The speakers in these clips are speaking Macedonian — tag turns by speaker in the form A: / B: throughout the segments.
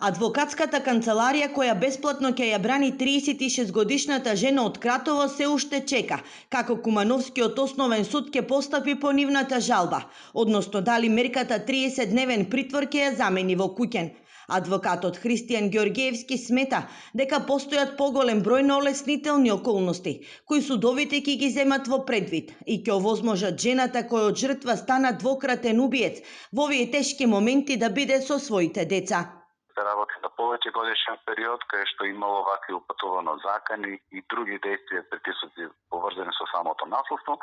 A: Адвокатската канцеларија која бесплатно ќе ја брани 36-годишната жена од Кратово се уште чека како Кумановскиот основен суд ќе постапи по нивната жалба, односно дали мерката 30-дневен притвор ќе ја замени во куќен. Адвокатот Христијан Ѓорѓиевски смета дека постојат поголем број на олеснителни околности кои судовите ќе ги земат во предвид и ќе овозможат жената која од жртва стана двократен убиец во овие тешки моменти да биде со своите деца.
B: Се работи за повеќе годишен период, кај што имало вакви упатувано закани и други действија притисоци поврзани со самото насилство.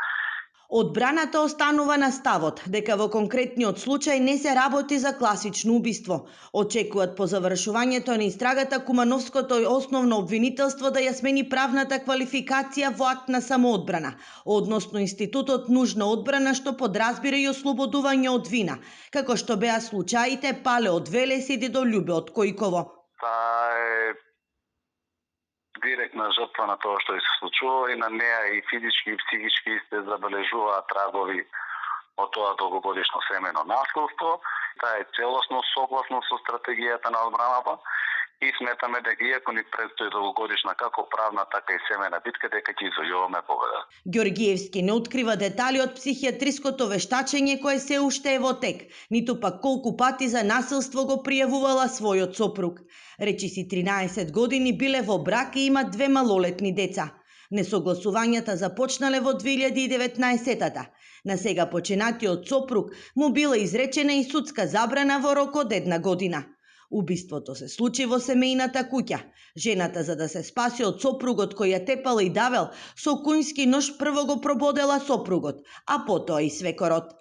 A: Одбраната останува на ставот дека во конкретниот случај не се работи за класично убиство. Очекуваат по завршувањето на истрагата Кумановското основно обвинителство да ја смени правната квалификација во акт на самоодбрана, односно институтот нужна одбрана што подразбира и ослободување од вина, како што беа случаите Пале од Велес и Дедо Љубе од Којково.
B: Таа е директна жртва на тоа што се случува и на неа и физички и психички се забележуваат трагови од тоа долгогодишно семејно насилство. Таа е целосно согласно со стратегијата на одбраната и сметаме дека иако ни предстои долгогодишна како правна, така и семејна битка, дека ќе извојуваме победа.
A: Ѓорѓиевски не открива детали од психијатриското вештачење кое се уште е во тек, ниту пак колку пати за насилство го пријавувала својот сопруг. Речиси 13 години биле во брак и имат 2 малолетни деца. Несогласувањата започнале во 2019-та. На сега починатиот сопруг му била изречена и судска забрана во рок од 1 година. Убиството се случи во семејната куќа. Жената, за да се спаси од сопругот кој ја тепала и давел, со куњски нож прво го прободела сопругот, а потоа и свекорот.